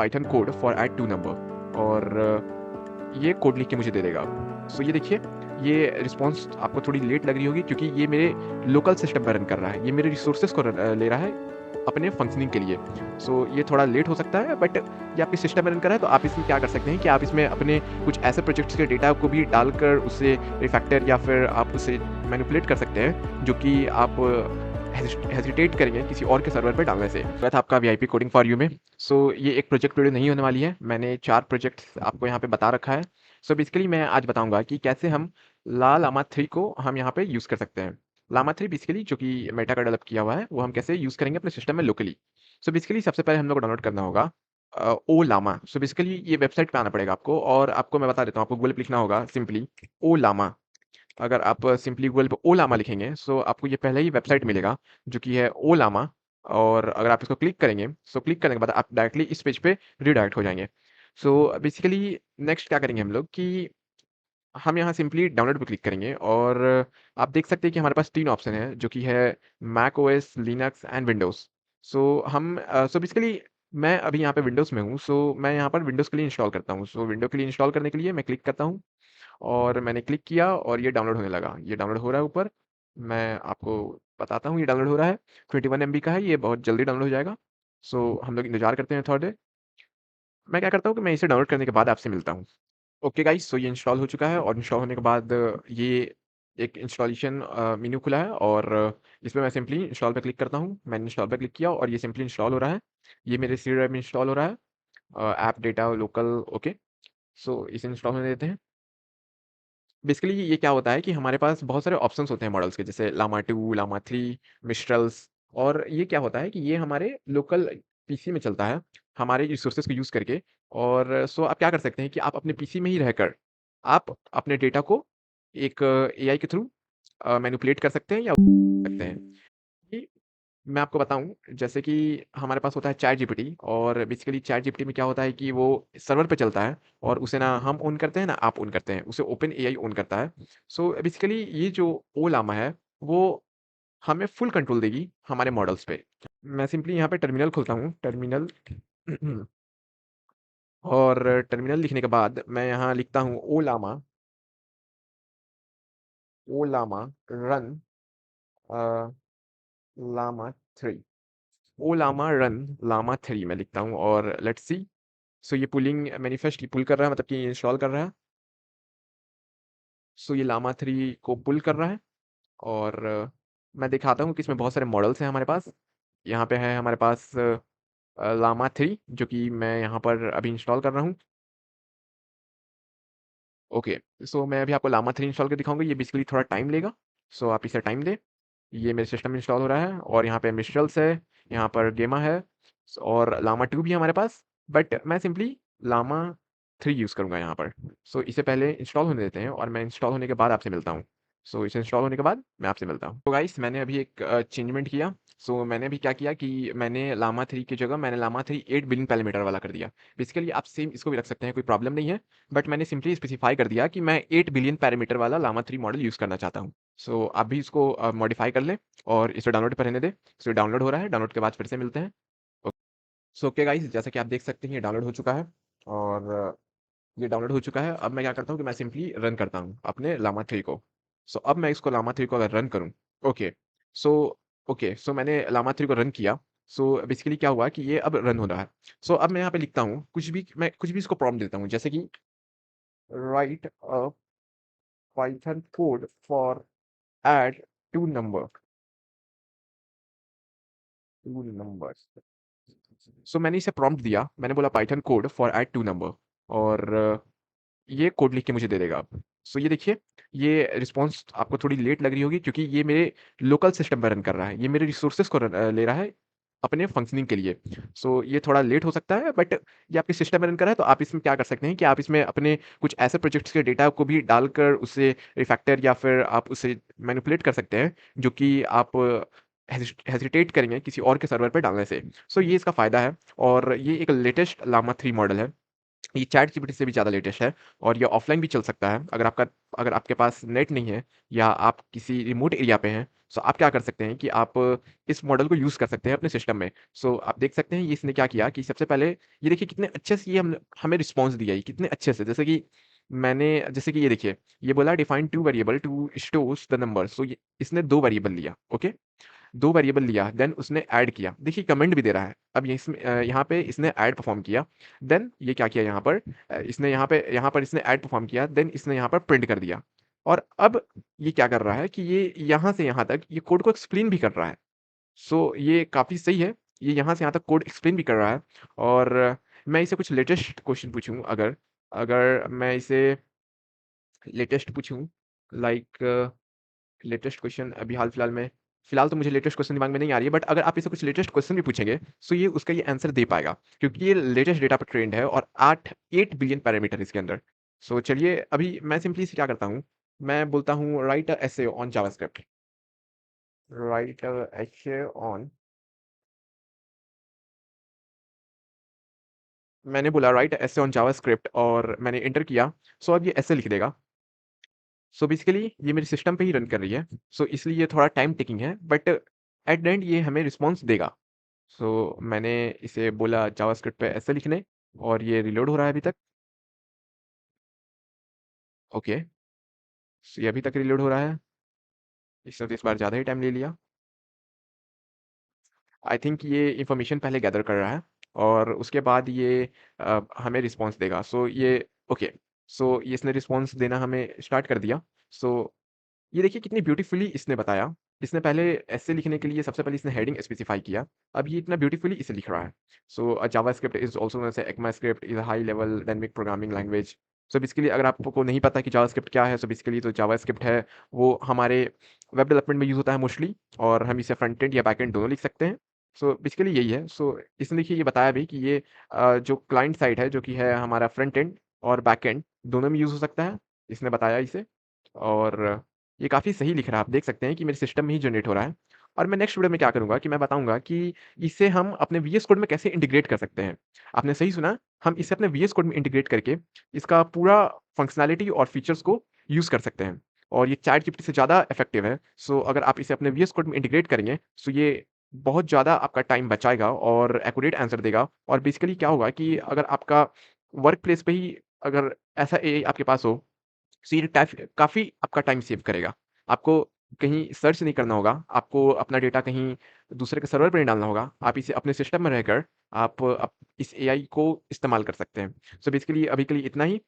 Python code for add two number और ये code लिख के मुझे दे देगा। सो ये देखिए, ये रिस्पॉन्स आपको थोड़ी लेट लग रही होगी क्योंकि ये मेरे लोकल सिस्टम पे रन कर रहा है। ये मेरे रिसोर्सेज़ को ले रहा है अपने फंक्शनिंग के लिए। सो ये थोड़ा लेट हो सकता है, बट ये आपके सिस्टम में रन कर रहा है, तो आप इसमें क्या कर सकते हैं कि आप इसमें अपने कुछ ऐसे प्रोजेक्ट्स के डेटा को भी डालकर उसे रिफैक्टर या फिर आप उसे मैनिपुलेट कर सकते हैं, जो कि आप हेजिटेट करेंगे किसी और के सर्वर पे डालने से। था आपका वीआईपी कोडिंग फॉर यू में। सो ये एक प्रोजेक्ट वीडियो नहीं होने वाली है। मैंने 4 प्रोजेक्ट्स आपको यहाँ पे बता रखा है। सो बेसिकली मैं आज बताऊँगा कि कैसे हम लामा 3 को हम यहाँ पे यूज़ कर सकते हैं। लामा 3 बेसिकली जो कि मेटा का डेवलप किया हुआ है, वो हम कैसे यूज़ करेंगे अपने सिस्टम में लोकली। सो बेसिकली सबसे पहले हम लोग को डाउनलोड करना होगा ओ लामा। सो बेसिकली ये वेबसाइट पे आना पड़ेगा आपको, और आपको मैं बता देता हूँ, आपको गूगल पे लिखना होगा सिंपली ओ लामा। अगर आप सिंपली गूगल पे ओलामा लिखेंगे, सो आपको ये पहले ही वेबसाइट मिलेगा जो कि है ओलामा। और अगर आप इसको क्लिक करेंगे, सो क्लिक करने के बाद आप डायरेक्टली इस पेज पे रिडायरेक्ट हो जाएंगे। सो बेसिकली नेक्स्ट क्या करेंगे हम लोग कि हम यहाँ सिंपली डाउनलोड पे क्लिक करेंगे, और आप देख सकते हैं कि हमारे पास 3 ऑप्शन है जो कि है Mac OS, Linux and Windows. So basically मैं अभी यहाँ पे विंडोज़ में हूँ, सो मैं यहाँ पर विंडोज़ के लिए इंस्टॉल करता हूँ। सो विंडो के लिए इंस्टॉल करने के लिए मैं क्लिक करता हूँ, और मैंने क्लिक किया और ये डाउनलोड होने लगा। ये डाउनलोड हो रहा है ऊपर। मैं आपको बताता हूँ, ये डाउनलोड हो रहा है। 21 एमबी का है, ये बहुत जल्दी डाउनलोड हो जाएगा। सो हम लोग इंतज़ार करते हैं थोड़ा देर। मैं क्या करता हूँ कि मैं इसे डाउनलोड करने के बाद आपसे मिलता हूँ। ओके गाइस, सो ये इंस्टॉल हो चुका है, और इंस्टॉल होने के बाद ये एक इंस्टॉलेशन मेन्यू खुला है, और इसमें मैं सिंपली इंस्टॉल पे क्लिक करता हूँ। मैंने इंस्टॉल पे क्लिक किया और ये सिंपली इंस्टॉल हो रहा है। ये मेरे सी ड्राइव में इंस्टॉल हो रहा है। App data local. ओके, सो इसे इंस्टॉल होने देते हैं। बेसिकली ये क्या होता है कि हमारे पास बहुत सारे ऑप्शंस होते हैं मॉडल्स के, जैसे लामा 2, लामा 3, मिस्ट्रल्स। और ये क्या होता है कि ये हमारे लोकल पीसी में चलता है, हमारे रिसोर्सेज को यूज़ करके। और सो आप क्या कर सकते हैं कि आप अपने पीसी में ही रहकर आप अपने डेटा को एक एआई के थ्रू मैनिपुलेट कर सकते हैं या सकते हैं। कि मैं आपको बताऊँ, जैसे कि हमारे पास होता है चैट जीपीटी, और बेसिकली चैट जीपीटी में क्या होता है कि वो सर्वर पे चलता है, और उसे ना हम ऑन करते हैं ना आप ऑन करते हैं, उसे ओपन एआई ऑन करता है। सो बेसिकली ये जो ओलामा है, वो हमें फुल कंट्रोल देगी हमारे मॉडल्स पे। मैं सिंपली यहाँ पे टर्मिनल खोलता हूँ, टर्मिनल और टर्मिनल लिखने के बाद मैं यहाँ लिखता हूँ ओलामा, ओलामा रन लामा 3, ओलामा रन लामा 3 मैं लिखता हूँ, और लेट्स सी। सो ये पुलिंग मैनिफेस्ट पुल कर रहा है, मतलब कि इंस्टॉल कर रहा है। सो ये लामा 3 को पुल कर रहा है, और मैं दिखाता हूँ कि इसमें बहुत सारे मॉडल्स हैं हमारे पास। यहाँ पे है हमारे पास लामा 3 जो कि मैं यहाँ पर अभी इंस्टॉल कर रहा हूँ। ओके, सो मैं अभी आपको लामा 3 इंस्टॉल करके दिखाऊँगा। ये बेसिकली थोड़ा टाइम लेगा, सो आप इसे टाइम दें। ये मेरे सिस्टम में इंस्टॉल हो रहा है, और यहाँ पे मिस्ट्रल्स है, यहाँ पर गेमा है, और लामा 2 भी है हमारे पास। बट मैं सिंपली लामा 3 यूज़ करूँगा यहाँ पर। सो इसे पहले इंस्टॉल होने देते हैं, और मैं इंस्टॉल होने के बाद आपसे मिलता हूँ। सो इसे इंस्टॉल होने के बाद मैं आपसे मिलता हूँ। तो गाइस, मैंने अभी एक चेंजमेंट किया। सो मैंने अभी क्या किया कि मैंने लामा 3 की जगह मैंने लामा 3 8 बिलियन पैरामीटर वाला कर दिया। बेसिकली आप सेम इसको भी रख सकते हैं, कोई प्रॉब्लम नहीं है। बट मैंने सिंपली स्पेसिफाई कर दिया कि मैं 8 बिलियन पैरामीटर वाला लामा 3 मॉडल यूज़ करना चाहता हूँ। सो आप भी इसको मॉडिफाई कर लें, और इसे डाउनलोड पर रहने दें। सो डाउनलोड हो रहा है, डाउनलोड के बाद फिर से मिलते हैं। सो ओके गाइस, जैसा कि आप देख सकते हैं ये डाउनलोड हो चुका है, और ये डाउनलोड हो चुका है। अब मैं क्या करता हूँ कि मैं सिंपली रन करता हूँ अपने लामा 3 को। सो अब मैं इसको लामा 3 को अगर रन करूँ, ओके, सो सो मैंने लामा 3 को रन किया। सो बेसिकली क्या हुआ कि ये अब रन हो रहा है। सो अब मैं यहाँ पे लिखता हूँ कुछ भी, मैं कुछ भी इसको प्रॉम्प्ट देता हूँ, जैसे कि write a Python code for add two number, two numbers. So मैंने इसे प्रॉम्प्ट दिया, मैंने बोला Python code for add two number, और ये कोड लिख के मुझे दे देगा अब। सो ये देखिए, ये रिस्पॉन्स आपको थोड़ी लेट लग रही होगी क्योंकि ये मेरे लोकल सिस्टम पे रन कर रहा है। ये मेरे रिसोर्सेज़ को ले रहा है अपने फंक्शनिंग के लिए। सो ये थोड़ा लेट हो सकता है, बट ये आपके सिस्टम में रन कर रहा है, तो आप इसमें क्या कर सकते हैं कि आप इसमें अपने कुछ ऐसे प्रोजेक्ट्स के डेटा को भी डालकर उसे रिफैक्टर या फिर आप उसे मैनिपुलेट कर सकते हैं, जो कि आप हेजिटेट करेंगे किसी और के सर्वर पे डालने से। सो ये इसका फ़ायदा है, और ये एक लेटेस्ट लामा 3 मॉडल है। ये चैट जीपीटी से भी ज़्यादा लेटेस्ट है और ये ऑफ़लाइन भी चल सकता है। अगर आपके पास नेट नहीं है या आप किसी रिमोट एरिया पे हैं, सो आप क्या कर सकते हैं कि आप इस मॉडल को यूज़ कर सकते हैं अपने सिस्टम में। सो आप देख सकते हैं ये इसने क्या किया कि सबसे पहले ये देखिए कितने अच्छे से ये हम हमें रिस्पॉन्स दिया ये कितने अच्छे से। जैसे कि ये देखिए, ये बोला define 2 variable to stores the number. So ये इसने 2 वेरिएबल लिया, ओके? 2 वेरिएबल लिया, देन उसने ऐड किया। देखिए कमेंट भी दे रहा है। अब ये यहाँ पे इसने ऐड परफ़ॉर्म किया, देन ये क्या किया यहाँ पर इसने यहाँ पर इसने ऐड परफ़ॉर्म किया, देन इसने यहाँ पर प्रिंट कर दिया। और अब ये क्या कर रहा है कि ये यहाँ से यहाँ तक ये कोड को एक्सप्लेन भी कर रहा है। सो ये काफ़ी सही है। ये यहाँ से यहाँ तक कोड एक्सप्लेन भी कर रहा है और मैं इसे कुछ लेटेस्ट क्वेश्चन पूछूँ अगर अगर मैं इसे लेटेस्ट पूछूँ लाइक लेटेस्ट क्वेश्चन अभी हाल-फिलहाल में फिलहाल तो मुझे लेटेस्ट क्वेश्चन दिमाग में नहीं आ रही है, बट अगर आप इसे कुछ लेटेस्ट क्वेश्चन भी पूछेंगे, सो ये उसका ये आंसर दे पाएगा, क्योंकि ये लेटेस्ट डेटा पर ट्रेन्ड है और 8 बिलियन पैरामीटर है इसके अंदर। सो चलिए अभी मैं सिंपली से क्या करता हूँ, मैं बोलता हूँ right a essay on JavaScript, right a essay on मैंने बोला राइट एसे ऑन जावास्क्रिप्ट और मैंने एंटर किया, सो अब ये ऐसे लिख देगा। सो बेसिकली ये मेरे सिस्टम पे ही रन कर रही है, सो इसलिए ये थोड़ा टाइम टेकिंग है, बट एट द एंड ये हमें रिस्पॉन्स देगा। सो मैंने इसे बोला जावास्क्रिप्ट पे ऐसे लिखने और ये रीलोड हो रहा है अभी तक। ओके, सो ये अभी तक रीलोड हो रहा है। इसने तो इस बार ज़्यादा ही टाइम ले लिया। आई थिंक ये इन्फॉर्मेशन पहले गैदर कर रहा है और उसके बाद ये हमें रिस्पॉन्स देगा। सो ये ओके, सो ये इसने रिस्पॉन्स देना हमें स्टार्ट कर दिया। सो ये देखिए कितनी ब्यूटीफुली इसने बताया। इसने पहले एसे लिखने के लिए सबसे पहले इसने हेडिंग स्पेसिफाई किया। अब ये इतना ब्यूटीफुली इसे लिख रहा है। So JavaScript is also known as ECMAScript is a high level dynamic programming language. So basically अगर आपको नहीं पता कि जावास्क्रिप्ट क्या है, सो बेसिकली तो जावास्क्रिप्ट है, वो हमारे वेब डेवलपमेंट में यूज़ होता है मोस्टली और हम इसे फ्रंट एंड या बैक एंड दोनों लिख सकते हैं। सो बेसिकली यही है। सो इसने देखिए ये बताया भी कि ये जो क्लाइंट साइड है, जो कि है हमारा फ्रंट एंड और बैक एंड दोनों में यूज़ हो सकता है। इसने बताया इसे और ये काफ़ी सही लिख रहा है, आप देख सकते हैं कि मेरे सिस्टम में ही जनरेट हो रहा है। और मैं नेक्स्ट वीडियो में क्या करूँगा कि मैं बताऊँगा कि इसे हम अपने वीएस कोड में कैसे इंटीग्रेट कर सकते हैं। आपने सही सुना, हम इसे अपने वीएस कोड में इंटीग्रेट करके इसका पूरा फंक्शनैलिटी और फीचर्स को यूज़ कर सकते हैं। और ये चैट जीपीटी से ज़्यादा इफेक्टिव है। सो अगर आप इसे अपने वीएस कोड में इंटीग्रेट करेंगे, सो ये बहुत ज़्यादा आपका टाइम बचाएगा और एक्यूरेट आंसर देगा। और बेसिकली क्या होगा कि अगर आपका वर्क प्लेस पे ही अगर ऐसा एआई आपके पास हो, सो ये टाफ काफ़ी आपका टाइम सेव करेगा। आपको कहीं सर्च नहीं करना होगा, आपको अपना डेटा कहीं दूसरे के सर्वर पे नहीं डालना होगा। आप इसे अपने सिस्टम में रहकर आप इस एआई को इस्तेमाल कर सकते हैं। सो बेसिकली अभी के लिए इतना ही।